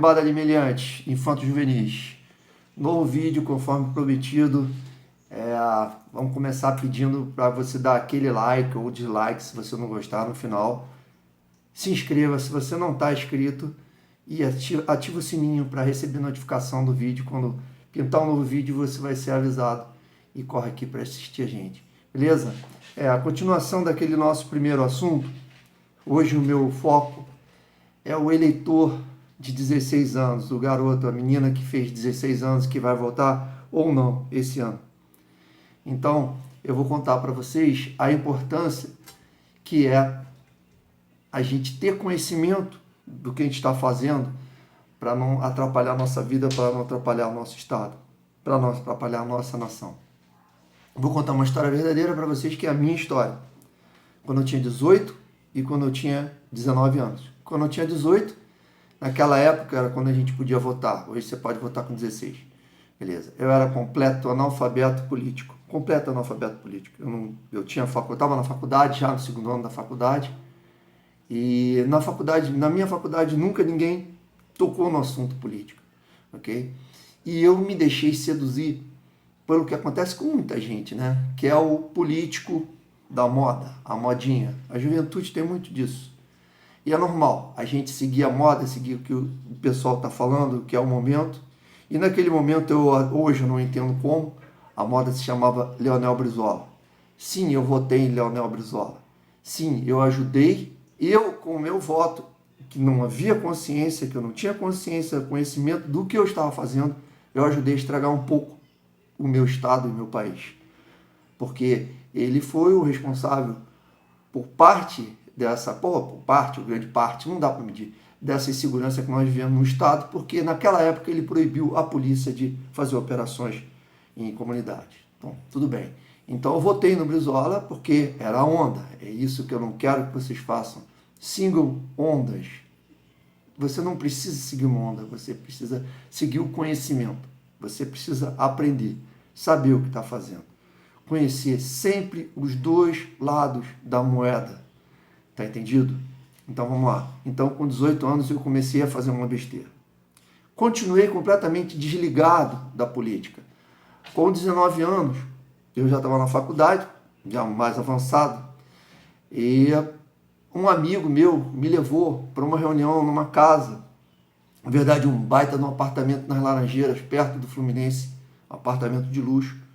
cambada de meliantes, infantos juvenis. Novo vídeo, conforme prometido. Vamos começar pedindo para você dar aquele like ou dislike se você não gostar no final. Se inscreva se você não está inscrito e ativa o sininho para receber notificação do vídeo. Quando pintar um novo vídeo, você vai ser avisado e corre aqui para assistir a gente. Beleza? A continuação daquele nosso primeiro assunto. Hoje o meu foco é o eleitor de 16 anos, o garoto, a menina que fez 16 anos, que vai votar ou não esse ano. Então, eu vou contar para vocês a importância que é a gente ter conhecimento do que a gente está fazendo para não atrapalhar a nossa vida, para não atrapalhar o nosso estado, para não atrapalhar a nossa nação. Vou contar uma história verdadeira para vocês, que é a minha história. Quando eu tinha 18 e quando eu tinha 19 anos. Quando eu tinha 18, naquela época era quando a gente podia votar. Hoje você pode votar com 16. Beleza. Eu era completo analfabeto político. Completo analfabeto político. Eu estava na faculdade, já no segundo ano da faculdade. E na minha faculdade, nunca ninguém tocou no assunto político. Ok? E eu me deixei seduzir pelo que acontece com muita gente, né? Que é o político da moda, a modinha. A juventude tem muito disso. E é normal a gente seguir a moda, seguir o que o pessoal está falando, o que é o momento. E naquele momento, hoje eu não entendo como, a moda se chamava Leonel Brizola. Sim, eu votei em Leonel Brizola. Sim, eu ajudei, eu com o meu voto, que não havia consciência, que eu não tinha consciência, conhecimento do que eu estava fazendo, eu ajudei a estragar um pouco o meu estado e o meu país. Porque ele foi o responsável por parte dessa, grande parte, não dá para medir, dessa insegurança que nós vivemos no estado, porque naquela época ele proibiu a polícia de fazer operações em comunidade. Então, tudo bem. Então eu votei no Brizola porque era onda. É isso que eu não quero que vocês façam. Sigam ondas. Você não precisa seguir uma onda, você precisa seguir o conhecimento. Você precisa aprender, saber o que está fazendo. Conhecer sempre os dois lados da moeda. Tá entendido? Então vamos lá. Então com 18 anos eu comecei a fazer uma besteira. Continuei completamente desligado da política. Com 19 anos eu já estava na faculdade, já mais avançado, e um amigo meu me levou para uma reunião numa casa, na verdade um baita num apartamento nas Laranjeiras, perto do Fluminense, apartamento de luxo.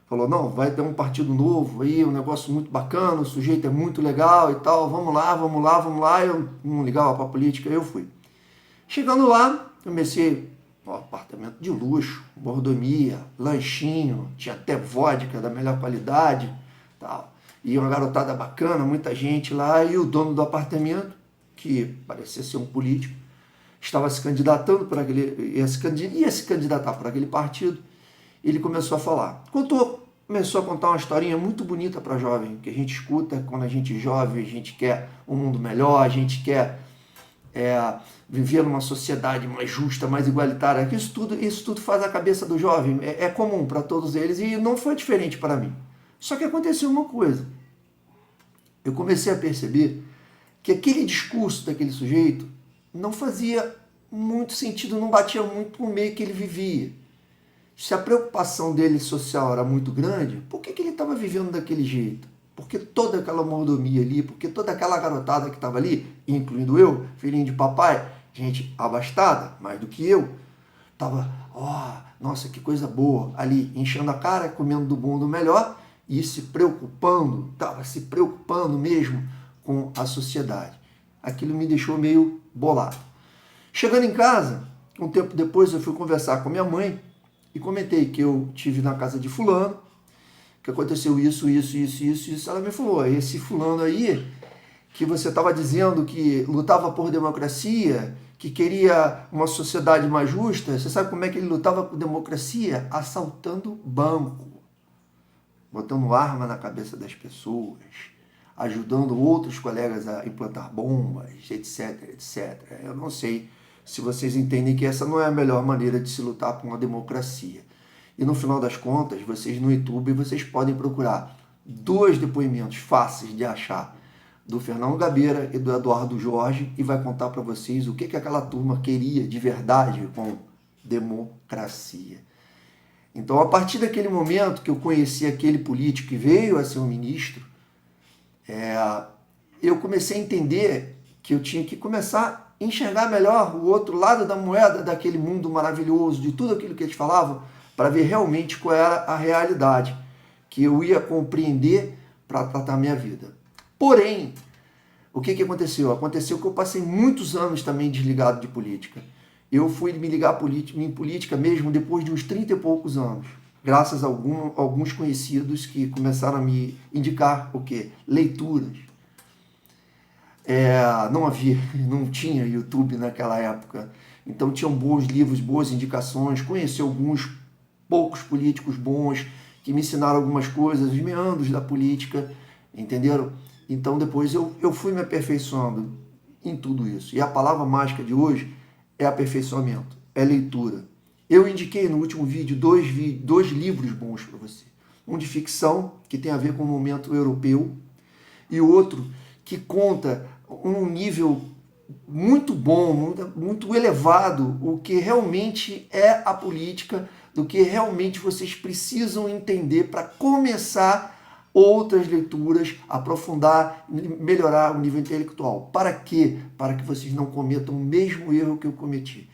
Falou, não, vai ter um partido novo aí, um negócio muito bacana, o sujeito é muito legal e tal, vamos lá, vamos lá, vamos lá. Eu não ligava para a política, eu fui. Chegando lá, comecei, apartamento de luxo, mordomia, lanchinho, tinha até vodka da melhor qualidade, tal. E uma garotada bacana, muita gente lá, e o dono do apartamento, que parecia ser um político, estava se candidatando para aquele, ia se candidatar para aquele partido. Ele começou a falar. Começou a contar uma historinha muito bonita para jovem, que a gente escuta quando a gente é jovem, a gente quer um mundo melhor, a gente quer viver numa sociedade mais justa, mais igualitária. Isso tudo faz a cabeça do jovem, é comum para todos eles e não foi diferente para mim. Só que aconteceu uma coisa. Eu comecei a perceber que aquele discurso daquele sujeito não fazia muito sentido, não batia muito com o meio que ele vivia. Se a preocupação dele social era muito grande, por que ele estava vivendo daquele jeito? Porque toda aquela mordomia ali, porque toda aquela garotada que estava ali, incluindo eu, filhinho de papai, gente abastada, mais do que eu, estava, nossa, que coisa boa, ali, enchendo a cara, comendo do bom do melhor e estava se preocupando mesmo com a sociedade. Aquilo me deixou meio bolado. Chegando em casa, um tempo depois eu fui conversar com minha mãe, e comentei que eu tive na casa de fulano, que aconteceu isso. Ela me falou, esse fulano aí, que você estava dizendo que lutava por democracia, que queria uma sociedade mais justa, você sabe como é que ele lutava por democracia? Assaltando banco, botando arma na cabeça das pessoas, ajudando outros colegas a implantar bombas, etc, etc. Eu não sei se vocês entendem que essa não é a melhor maneira de se lutar por uma democracia. E no final das contas, vocês no YouTube, vocês podem procurar 2 depoimentos fáceis de achar do Fernando Gabeira e do Eduardo Jorge e vai contar para vocês o que aquela turma queria de verdade com democracia. Então, a partir daquele momento que eu conheci aquele político que veio a ser um ministro, eu comecei a entender que eu tinha que começar a enxergar melhor o outro lado da moeda daquele mundo maravilhoso, de tudo aquilo que eles falavam, para ver realmente qual era a realidade que eu ia compreender para tratar a minha vida. Porém, o que aconteceu? Aconteceu que eu passei muitos anos também desligado de política. Eu fui me ligar em política mesmo depois de uns 30 e poucos anos, graças a alguns conhecidos que começaram a me indicar o quê? Leituras. Não tinha YouTube naquela época, então tinham bons livros, boas indicações, conheci alguns poucos políticos bons que me ensinaram algumas coisas, os meandros da política, entenderam? Então depois eu fui me aperfeiçoando em tudo isso. E a palavra mágica de hoje é aperfeiçoamento, é leitura. Eu indiquei no último vídeo dois livros bons para você. Um de ficção, que tem a ver com o momento europeu, e outro que conta um nível muito bom, muito elevado, o que realmente é a política, do que realmente vocês precisam entender para começar outras leituras, aprofundar, melhorar o nível intelectual. Para quê? Para que vocês não cometam o mesmo erro que eu cometi.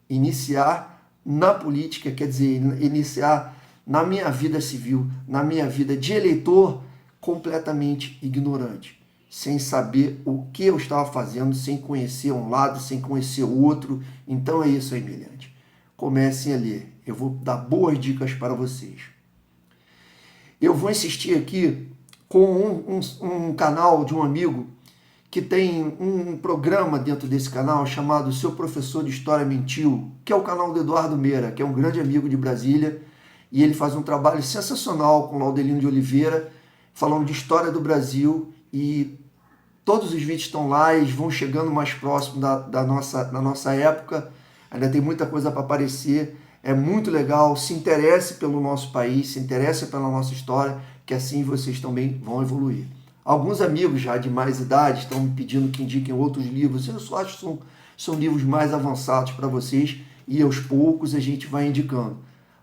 Iniciar na política, quer dizer, iniciar na minha vida civil, na minha vida de eleitor, completamente ignorante, sem saber o que eu estava fazendo, sem conhecer um lado, sem conhecer o outro. Então é isso aí, brilhante. Comecem a ler. Eu vou dar boas dicas para vocês. Eu vou insistir aqui com um canal de um amigo que tem um programa dentro desse canal chamado Seu Professor de História Mentiu, que é o canal do Eduardo Meira, que é um grande amigo de Brasília, e ele faz um trabalho sensacional com o Laudelino de Oliveira, falando de história do Brasil, e todos os vídeos estão lá e vão chegando mais próximo da nossa época. Ainda tem muita coisa para aparecer. É muito legal, se interesse pelo nosso país, se interesse pela nossa história, que assim vocês também vão evoluir. Alguns amigos já de mais idade estão me pedindo que indiquem outros livros. Eu só acho que são livros mais avançados para vocês e aos poucos a gente vai indicando,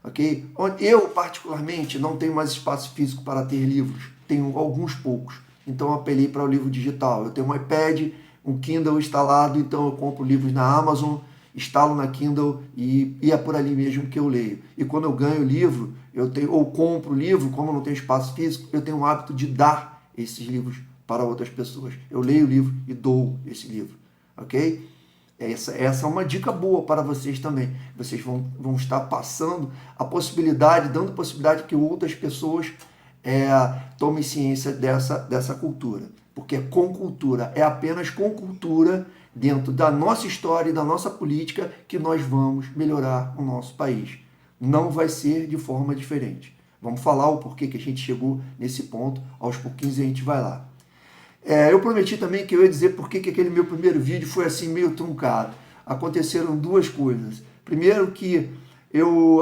ok? Eu, particularmente, não tenho mais espaço físico para ter livros, tenho alguns poucos, então eu apelei para o livro digital. Eu tenho um iPad, um Kindle instalado, então eu compro livros na Amazon, instalo na Kindle e é por ali mesmo que eu leio. E quando eu ganho o livro, ou compro o livro, como eu não tenho espaço físico, eu tenho o hábito de dar esses livros para outras pessoas. Eu leio o livro e dou esse livro, ok? Essa é uma dica boa para vocês também. Vocês vão estar passando a possibilidade, dando possibilidade que outras pessoas tomem ciência dessa cultura. Porque com cultura, é apenas com cultura, dentro da nossa história e da nossa política, que nós vamos melhorar o nosso país. Não vai ser de forma diferente. Vamos falar o porquê que a gente chegou nesse ponto, aos pouquinhos a gente vai lá. Eu prometi também que eu ia dizer por que aquele meu primeiro vídeo foi assim meio truncado. Aconteceram duas coisas. Primeiro que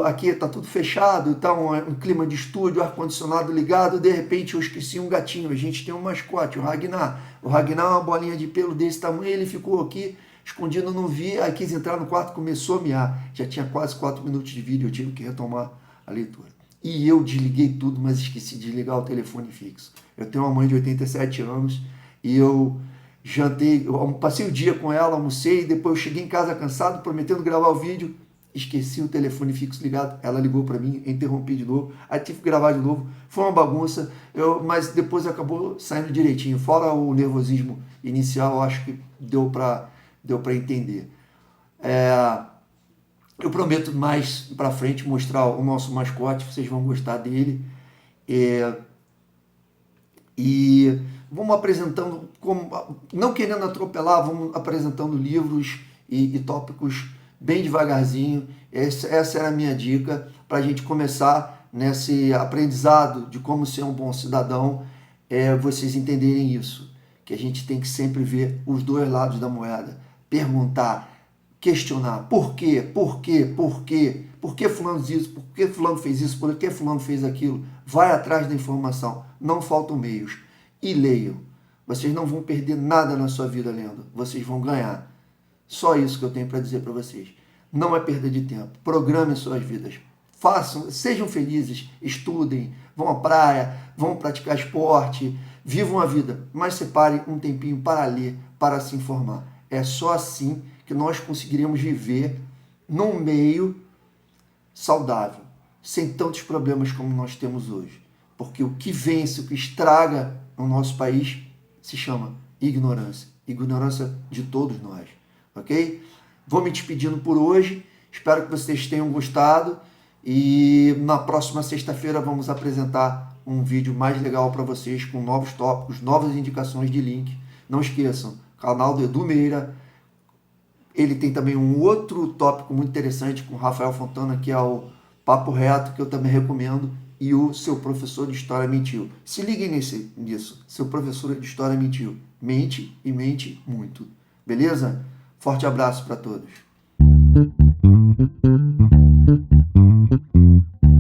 aqui está tudo fechado, está um clima de estúdio, ar-condicionado ligado, de repente eu esqueci um gatinho. A gente tem um mascote, o Ragnar. O Ragnar é uma bolinha de pelo desse tamanho, ele ficou aqui escondido, não vi, aí quis entrar no quarto, começou a miar. Já tinha quase 4 minutos de vídeo, eu tive que retomar a leitura. E eu desliguei tudo, mas esqueci de desligar o telefone fixo. Eu tenho uma mãe de 87 anos e eu jantei, eu passei o dia com ela, almocei, depois eu cheguei em casa cansado, prometendo gravar o vídeo, esqueci o telefone fixo ligado, ela ligou para mim, interrompi de novo, aí tive que gravar de novo, foi uma bagunça, mas depois acabou saindo direitinho, fora o nervosismo inicial, eu acho que deu para entender. Eu prometo mais para frente mostrar o nosso mascote, vocês vão gostar dele. E vamos apresentando, não querendo atropelar, vamos apresentando livros e tópicos bem devagarzinho. Essa era a minha dica para a gente começar nesse aprendizado de como ser um bom cidadão, vocês entenderem isso, que a gente tem que sempre ver os dois lados da moeda, perguntar, questionar, por quê, por que fulano diz isso, por que fulano fez isso, por que fulano fez aquilo, vai atrás da informação, não faltam meios, e leiam, Vocês não vão perder nada na sua vida lendo. Vocês vão ganhar. Só isso que eu tenho para dizer para vocês. Não é perda de tempo. Programem suas vidas. Façam, sejam felizes, estudem, vão à praia, vão praticar esporte, vivam a vida, mas separem um tempinho para ler, para se informar. É só assim que nós conseguiremos viver num meio saudável, sem tantos problemas como nós temos hoje. Porque o que vence, o que estraga no nosso país se chama ignorância. Ignorância de todos nós, ok? Vou me despedindo por hoje. Espero que vocês tenham gostado. E na próxima sexta-feira vamos apresentar um vídeo mais legal para vocês, com novos tópicos, novas indicações de link. Não esqueçam, canal do Edu Meira. Ele tem também um outro tópico muito interessante com o Rafael Fontana, que é o Papo Reto, que eu também recomendo. E o Seu Professor de História Mentiu. Se liguem nisso. Seu Professor de História Mentiu. Mente e mente muito. Beleza? Forte abraço para todos.